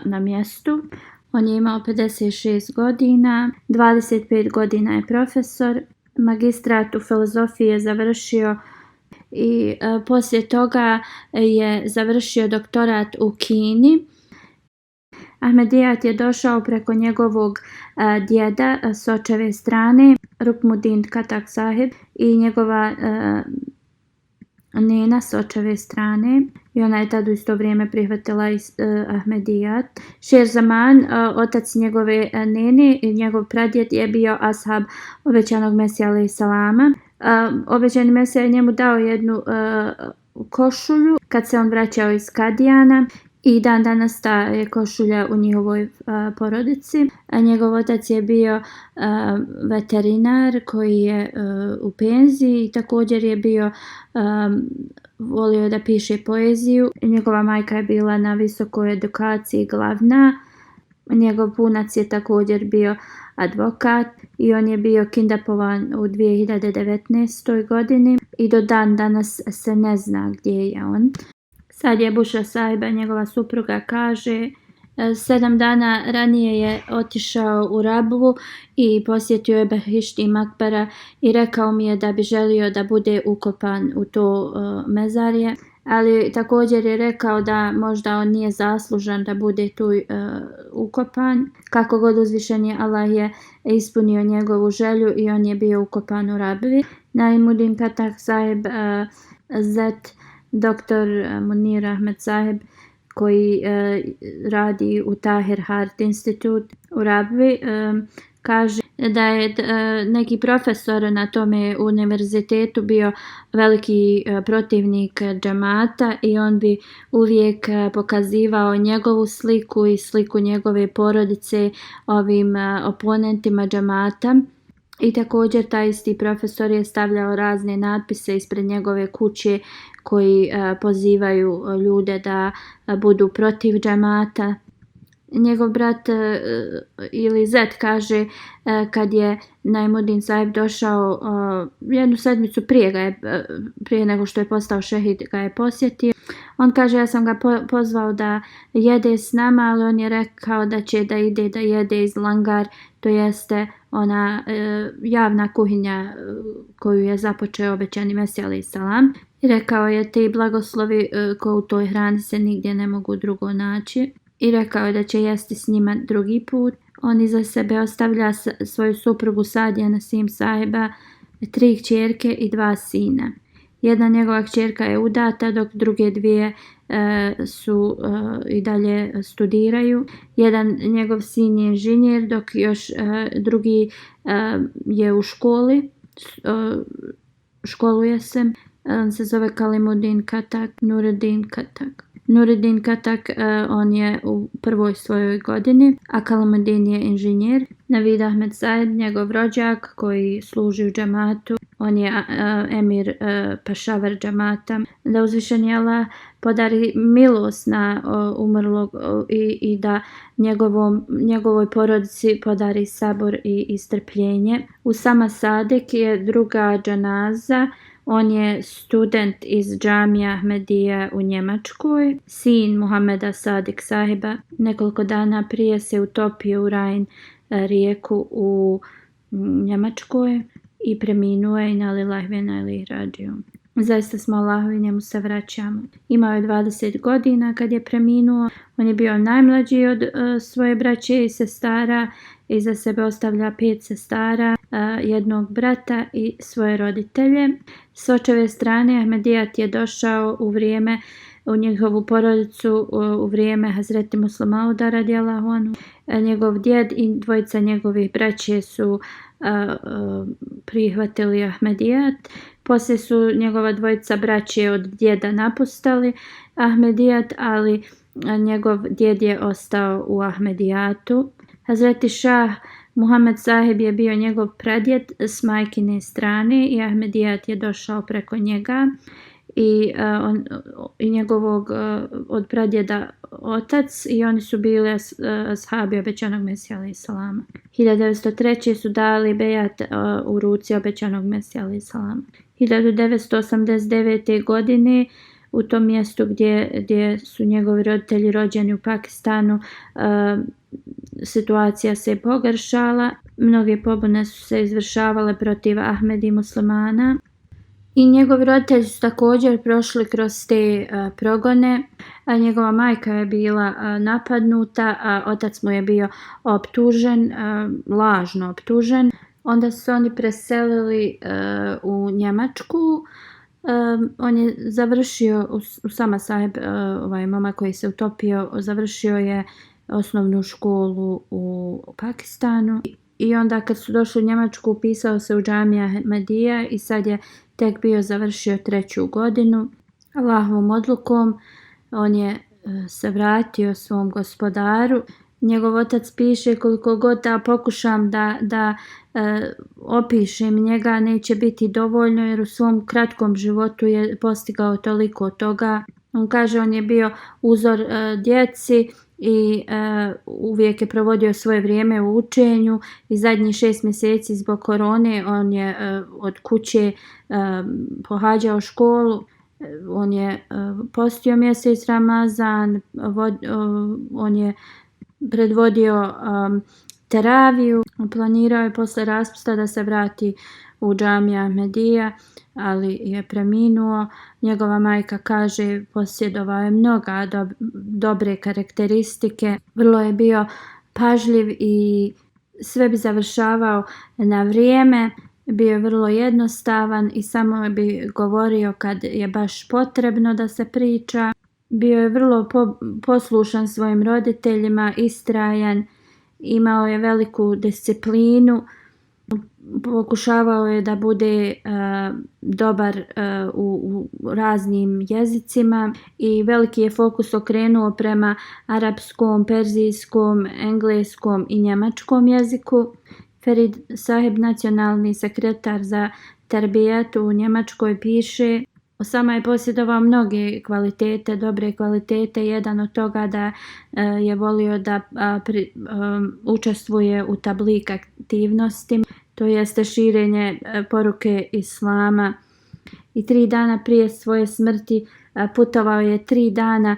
na mjestu. On je imao 56 godina, 25 godina je profesor, magistrat u filozofiji je završio i poslije toga je završio doktorat u Kini. Ahmedijat je došao preko njegovog djeda s očeve strane, Rukmuddin Katak Sahib, i njegova nena s očeve strane, i ona je tad u isto vrijeme prihvatila Ahmedijat. Šer Zaman, otac njegove nene i njegov pradjed je bio ashab obećanog Mesija alejhi salama. Obećani Mesija je njemu dao jednu košulju kad se on vraćao iz Kadijana i dan danas ta je košulja u njihovoj porodici. Njegov otac je bio veterinar koji je u penziji i također je bio volio da piše poeziju. Njegova majka je bila na visokoj edukaciji glavna. Njegov punac je također bio advokat i on je bio kindapovan u 2019. godini i do dan danas se ne zna gdje je on. Sad je Bušra Sahiba, njegova supruga, kaže 7 dana ranije je otišao u Rabvu i posjetio je Behišti Makbara i rekao mi je da bi želio da bude ukopan u to mezarje, ali također je rekao da možda on nije zaslužan da bude tu ukopan. Kako god uzvišeni Allah je ispunio njegovu želju i on je bio ukopan u Rabvi. Naimuddin Katak Sahib, zet Dr. Munir Ahmed Sahib, koji radi u Tahir Heart Institute u Rabvi, kaže da je neki profesor na tome univerzitetu bio veliki protivnik džamata i on bi uvijek pokazivao njegovu sliku i sliku njegove porodice ovim oponentima džamata. I također taj isti profesor je stavljao razne natpise ispred njegove kuće koji pozivaju ljude da budu protiv džamata. Njegov brat ili zet kaže kad je Naimuddin Sahib došao jednu sedmicu prije nego što je postao šehid, ga je posjetio. On kaže, ja sam ga pozvao da jede s nama, ali on je rekao da će da ide da jede iz langar, to jeste ona javna kuhinja koju je započeo obećani Mesija alejhi salam. I rekao je, te blagoslovi ko u toj hrani se nigdje ne mogu drugo naći. I rekao je da će jesti s njima drugi put. On iza sebe ostavlja svoju suprugu Sadija Nasim Sahiba, 3 kćerke i 2 sina. Jedna njegova kćerka je udata, dok druge 2 su i dalje studiraju. Jedan njegov sin je inženjer, dok još drugi je u školi, školuje se. On se zove Kalimuddin Katak, Nuruddin Katak. Nuruddin Katak, on je u prvoj svojoj godini, a Kalamuddin je inženjer. Navid Ahmed Said, njegov rođak koji služi u džamatu, on je emir Pešavar džamata. Da uzvišeni Allah podari milost na umrlog i da njegovoj porodici podari sabor i strpljenje. Usama Sadek je druga džanaza. On je student iz džamija Ahmedija u Njemačkoj, sin Muhameda Sadik sahiba. Nekoliko dana prije se utopio u Rajn rijeku u Njemačkoj i preminuo je inna lillahi wa inna ilaihi rađiun. Zaista smo Allahovi, njemu se vraćamo. Imao je 20 godina kad je preminuo. On je bio najmlađi od svoje braće i sestara. Iza sebe ostavlja 5 sestara, jednog brata i svoje roditelje. S očeve strane Ahmedijat je došao u njegovu porodicu u vrijeme Hazreti Muslimauda radijallahu anhu. Njegov djed i dvojica njegovih braće su prihvatili Ahmedijat. Poslije su njegova dvojica braće od djeda napustili Ahmedijat, ali njegov djed je ostao u Ahmedijatu. Hazreti Šah Muhammed Sahib je bio njegov pradjed s majkine strane i Ahmedijat je došao preko njega i njegovog od pradjeda otac i oni su bili ashabi obećanog Mesija alejhi salama. 1903. su dali bejat u ruci obećanog Mesija alejhi salama. 1989. godine u tom mjestu gdje su njegovi roditelji rođeni u Pakistanu, situacija se pogoršala. Mnoge pobune su se izvršavale protiv Ahmedi muslimana i njegovi roditelji su također prošli kroz te progone. Njegova majka je bila napadnuta, a otac mu je bio optužen, lažno optužen. Onda su oni preselili u Njemačku. On je završio, Usama Sahib, ovaj momak koji se utopio, završio je osnovnu školu u Pakistanu i onda kad su došli u Njemačku upisao se u džamija Ahmedija i sad je tek bio završio 3. godinu. Allahovom odlukom on je se vratio svom gospodaru. Njegov otac piše koliko god da pokušam da opišem njega neće biti dovoljno jer u svom kratkom životu je postigao toliko toga. On kaže on je bio uzor djeci i uvijek je provodio svoje vrijeme u učenju i zadnjih 6 mjeseci zbog korone on je od kuće pohađao školu. On je postio mjesec Ramazan, on je predvodio teraviju, planirao je posle raspusta da se vrati u džamija Ahmedija, ali je preminuo. Njegova majka kaže posjedovao je mnoga dobre karakteristike, vrlo je bio pažljiv i sve bi završavao na vrijeme, bio je vrlo jednostavan i samo bi govorio kad je baš potrebno da se priča. Bio je vrlo poslušan svojim roditeljima, istrajan, imao je veliku disciplinu, pokušavao je da bude dobar u raznim jezicima i veliki je fokus okrenuo prema arapskom, perzijskom, engleskom i njemačkom jeziku. Ferid Sahib, nacionalni sekretar za terbijat u Njemačkoj, piše: Osama je posjedovao mnoge kvalitete, dobre kvalitete. Jedan od toga da je volio da učestvuje u tablik aktivnosti, to jeste širenje poruke Islama. I 3 dana prije svoje smrti putovao je 3 dana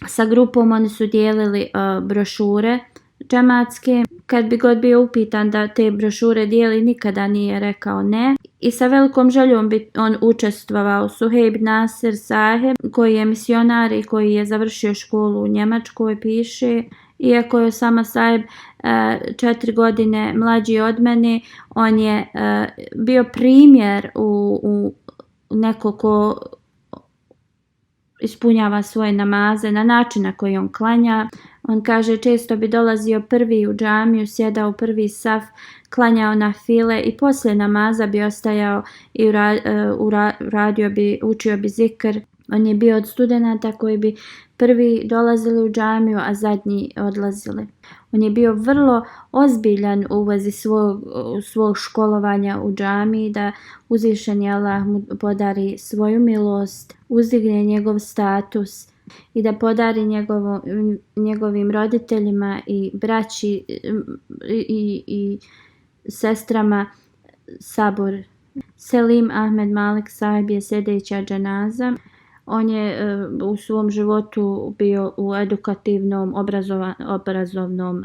sa grupom. Oni su dijelili brošure džematske. Kad bi god bio upitan da te brošure dijeli, nikada nije rekao ne. I sa velikom željom bi on učestvovao. Suheib Nasir Saheb, koji je misionar i koji je završio školu u Njemačkoj, piše: iako je Osama Saheb 4 godine mlađi od mene, on je bio primjer u neko ko ispunjava svoje namaze na način na koji on klanja. On kaže često bi dolazio prvi u džamiju, sjedao u prvi saf, klanjao na file i poslije namaza bi ostajao i učio bi zikr. On je bio od studenata koji bi prvi dolazili u džamiju, a zadnji odlazili. On je bio vrlo ozbiljan u vezi svog školovanja u džamiji, da uzvišeni Allah mu podari svoju milost, uzdigne njegov status i da podari njegovim roditeljima i braći i sestrama sabor. Selim Ahmed Malik sahib je sljedeća dženaza. On je u svom životu bio u edukativnom, obrazovnom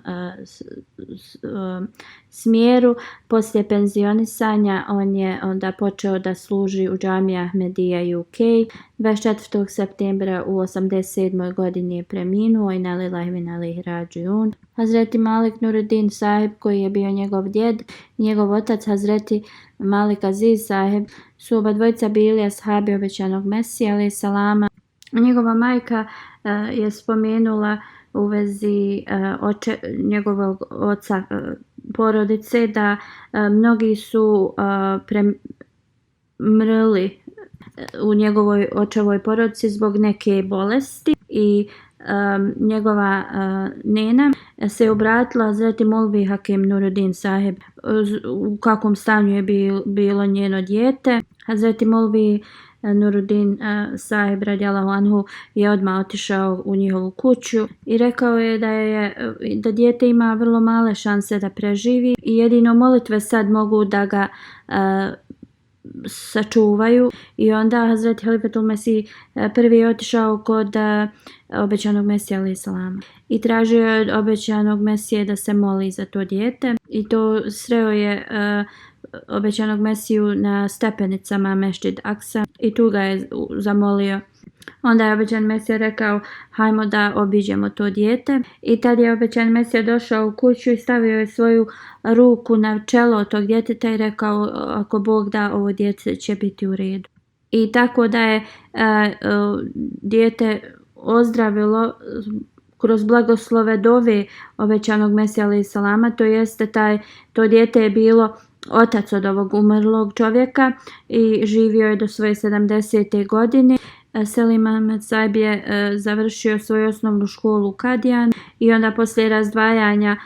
smjeru. Poslije penzionisanja on je onda počeo da služi u džamiji Ahmedija UK. 24. septembra u 87. godini je preminuo i na lillahi wa inna ilaihi rađiun. Hazreti Malik Nuruddin sahib, koji je bio njegov djed, i njegov otac Hazreti Malik Aziz sahib su oba dvojica bili ashabi obećanog Mesija alejhi salama. Njegova majka je spomenula u vezi njegovog oca porodice da mnogi su premrli u njegovoj očevoj porodici zbog neke bolesti i njegova nena se obratila Hazreti Molvi Hakim Nuruddin sahib u kakvom stanju je bilo njeno dijete. Hazreti Molvi Nuruddin sahib radijallahu anhu je odmah otišao u njihovu kuću i rekao je da dijete ima vrlo male šanse da preživi i jedino molitve sad mogu da ga sačuvaju. I onda Hazreti Halifatul Mesih prvi je otišao kod obećanog Mesija alejhi salama i tražio je od obećanog Mesije da se moli za to dijete i to sreo je obećanog Mesiju na stepenicama Mešćid Aksa i tu ga je zamolio. Onda je obećan Mesija rekao hajmo da obiđemo to dijete i tad je obećan Mesija došao u kuću i stavio je svoju ruku na čelo tog djeteta i rekao ako Bog da, ovo dijete će biti u redu. I tako da je dijete ozdravilo kroz blagoslove dove obećanog Mesija alejhi salama, to jeste to dijete je bilo otac od ovog umrlog čovjeka i živio je do svoje 70. godine. Selim Ahmed sahib je završio svoju osnovnu školu u Kadijan i onda poslije razdvajanja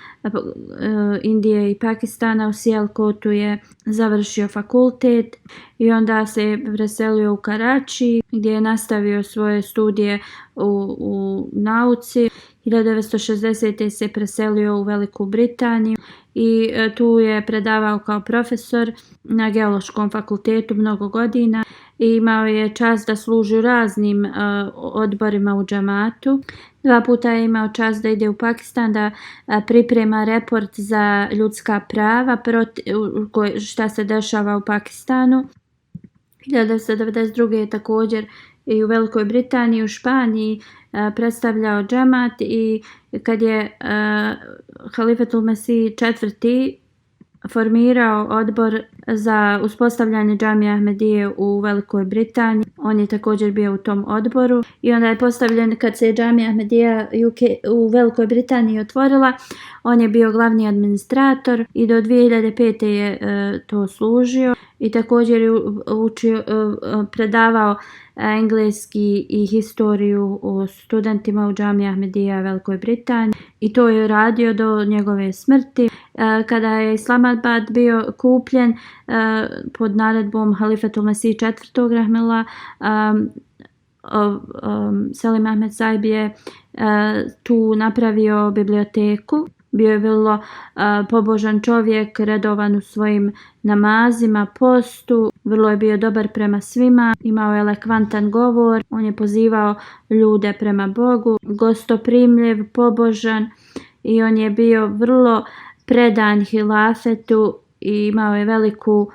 Indije i Pakistana u Sijalkotu je završio fakultet i onda se je preselio u Karači gdje je nastavio svoje studije u nauci. 1960. se preselio u Veliku Britaniju i tu je predavao kao profesor na Geološkom fakultetu mnogo godina i imao je čast da služi u raznim odborima u džamatu. 2 puta je imao čast da ide u Pakistan da priprema report za ljudska prava šta se dešava u Pakistanu. 1992. je također i u Velikoj Britaniji, u Španiji predstavljao džemat i kad je Halifatul Mesih IV formirao odbor za uspostavljanje džamije Ahmedije u Velikoj Britaniji. On je također bio u tom odboru i onda je postavljen kad se džamija Ahmedija u Velikoj Britaniji otvorila. On je bio glavni administrator i do 2005. je to služio i također je predavao engleski i historiju o studentima u džamiji Ahmedija u Velikoj Britaniji i to je radio do njegove smrti. Kada je Islamabad bio kupljen pod naredbom Halifatul Mesih IV. Rahmillah, Selim Ahmed sahib je tu napravio biblioteku. Bio je vrlo pobožan čovjek, redovan u svojim namazima, postu, vrlo je bio dobar prema svima, imao je elokventan govor, on je pozivao ljude prema Bogu, gostoprimljiv, pobožan i on je bio vrlo predan hilafetu i imao je veliku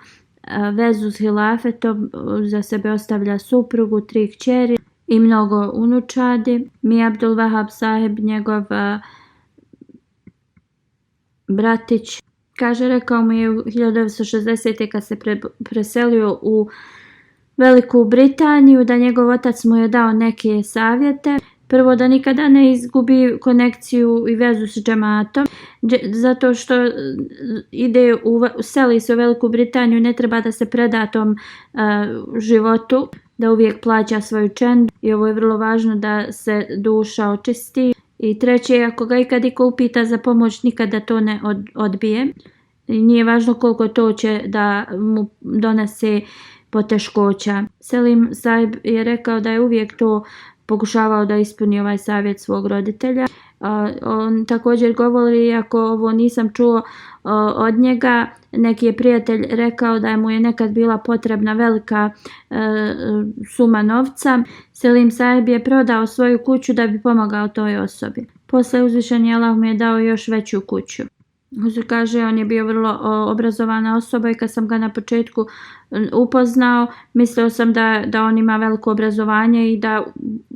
vezu s hilafetom, za sebe ostavlja suprugu, 3 kćeri i mnogo unučadi. Mi Abdul Wahab sahib, njegov bratić, kaže, rekao mu je u 1960. kad se preselio u Veliku Britaniju da njegov otac mu je dao neke savjete. Prvo, da nikada ne izgubi konekciju i vezu s džematom, zato što seli se u Veliku Britaniju, ne treba da se preda tom životu da uvijek plaća svoju čendu i ovo je vrlo važno da se duša očisti. I treće, ako ga ikad iko upita za pomoć, nikada to ne odbije. I nije važno koliko to će da mu donese poteškoća. Selim Saib je rekao da je uvijek to pokušavao da ispuni ovaj savjet svog roditelja. On također govori, iako ovo nisam čuo od njega, neki je prijatelj rekao da mu je nekad bila potrebna velika suma novca. Selim Saib je prodao svoju kuću da bi pomagao toj osobi. Posle uzvišeni Allah mu je dao još veću kuću. Huzur kaže, on je bio vrlo obrazovana osoba i kad sam ga na početku upoznao, mislio sam da on ima veliko obrazovanje i da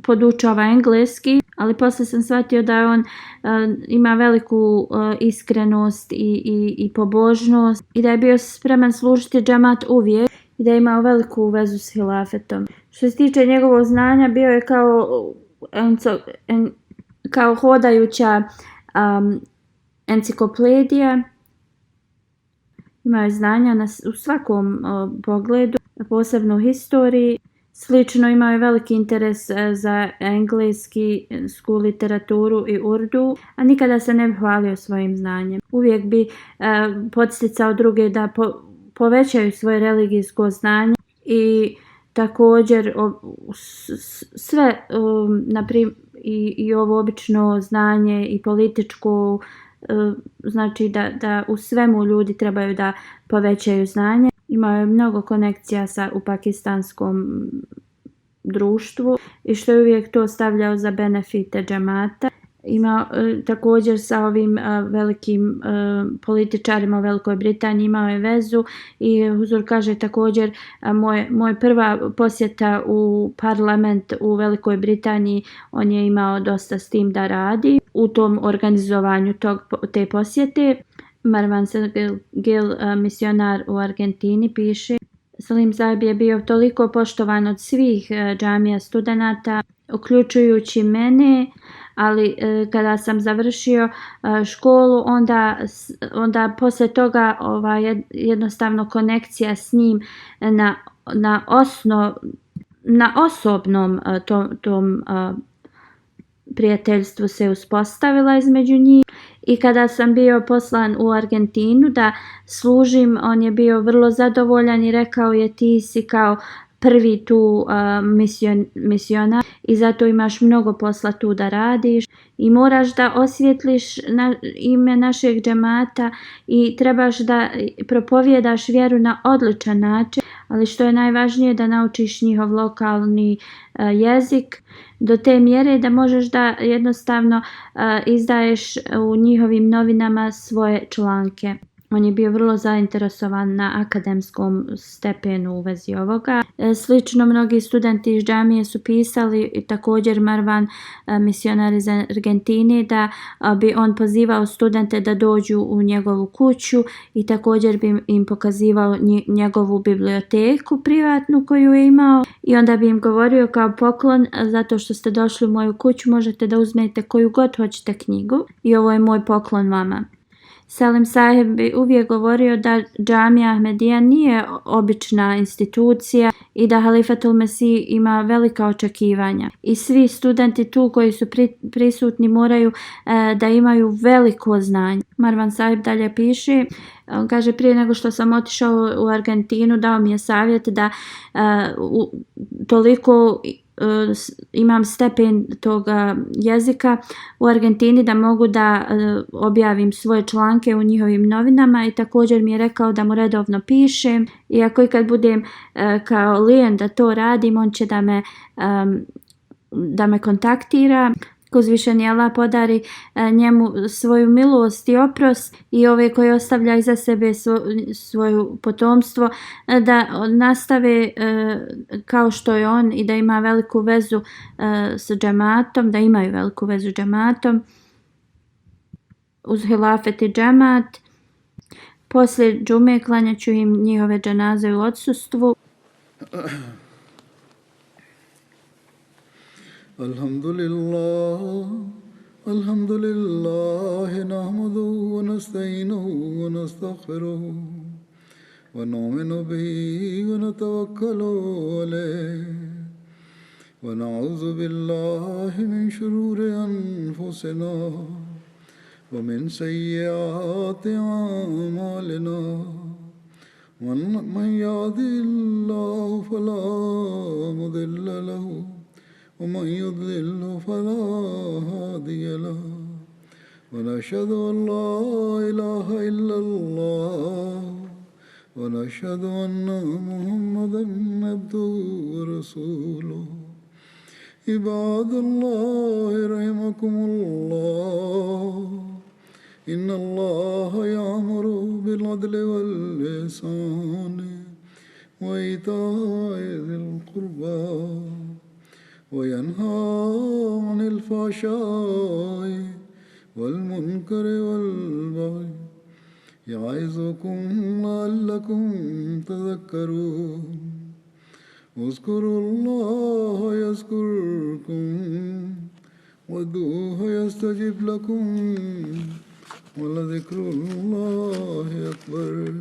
podučava engleski, ali poslije sam shvatio da on ima veliku iskrenost i pobožnost i da je bio spreman služiti džemat uvijek i da je imao veliku vezu s hilafetom. Što se tiče njegovog znanja, bio je kao hodajuća enciklopedija. Imao je znanja u svakom pogledu, posebno u historiji. Slično imao je veliki interes za englesku literaturu i urdu, a nikada se ne bi hvalio svojim znanjem. Uvijek bi podsticao druge da povećaju svoje religijsko znanje i također sve i ovo obično znanje i političko, znači da u svemu ljudi trebaju da povećaju znanje. Imao je mnogo konekcija u pakistanskom društvu i što je uvijek to stavljao za benefite džemata. Ima također sa ovim velikim političarima u Velikoj Britaniji imao je vezu i Huzur kaže također moj prva posjeta u parlament u Velikoj Britaniji, on je imao dosta s tim da radi u tom organizovanju te posjete. Marwan Gil, misionar u Argentini, piše: Selim Saib je bio toliko poštovan od svih džamija studenata, uključujući mene, ali kada sam završio školu, onda poslije toga jednostavno konekcija s njim na osobnom tom prijateljstvu se uspostavila između njih. I kada sam bio poslan u Argentinu da služim, on je bio vrlo zadovoljan i rekao je: ti si kao prvi tu misionar i zato imaš mnogo posla tu da radiš i moraš da osvijetliš ime našeg džemata i trebaš da propovjedaš vjeru na odličan način, ali što je najvažnije da naučiš njihov lokalni jezik do te mjere da možeš da jednostavno izdaješ u njihovim novinama svoje članke. On je bio vrlo zainteresovan na akademskom stepenu u vezi ovoga. Slično mnogi studenti iz džamije su pisali i također Marwan, misionar iz Argentine, da bi on pozivao studente da dođu u njegovu kuću i također bi im pokazivao njegovu biblioteku privatnu koju je imao i onda bi im govorio kao poklon: zato što ste došli u moju kuću možete da uzmete koju god hoćete knjigu i ovo je moj poklon vama. Selim Saib bi uvijek govorio da džamija Ahmedija nije obična institucija i da Halifatul Mesih ima velika očekivanja. I svi studenti tu koji su prisutni moraju da imaju veliko znanje. Marwan Saib dalje piše, on kaže: prije nego što sam otišao u Argentinu, dao mi je savjet da toliko imam stepen toga jezika u Argentini da mogu da objavim svoje članke u njihovim novinama i također mi je rekao da mu redovno pišem i ako i kad budem kao lijen da to radim, on će da me kontaktira. Uzvišeni Allah podari njemu svoju milost i oprost i ove koje ostavlja iza sebe svoju potomstvo da nastave kao što je on i da ima veliku vezu sa džematom, da imaju veliku vezu džematom uz hilafet i džemat. Poslije džume klanjat ću im njihove dženaze u odsustvu. Alhamdulillah, nahmaduhu wa nasta'inuhu wa nastaghfiruhu wa nu'minu bihi wa natawakkalu alayh ونعوذ بالله من شرور أنفسنا ومن سيئات أعمالنا من يهده الله فلا مضل له ومن يضلل فلا هادي له ونشهد أن لا إله إلا الله ونشهد أن محمدا عبده ورسوله عباد الله رحمكم الله إن الله يأمر بالعدل والإحسان وإيتاء ذي القربى وينهى عن الفحشاء والمنكر والبغي يعظكم لعلكم تذكرون اذكروا الله يذكركم وادعوه يستجب لكم ولذكر الله أكبر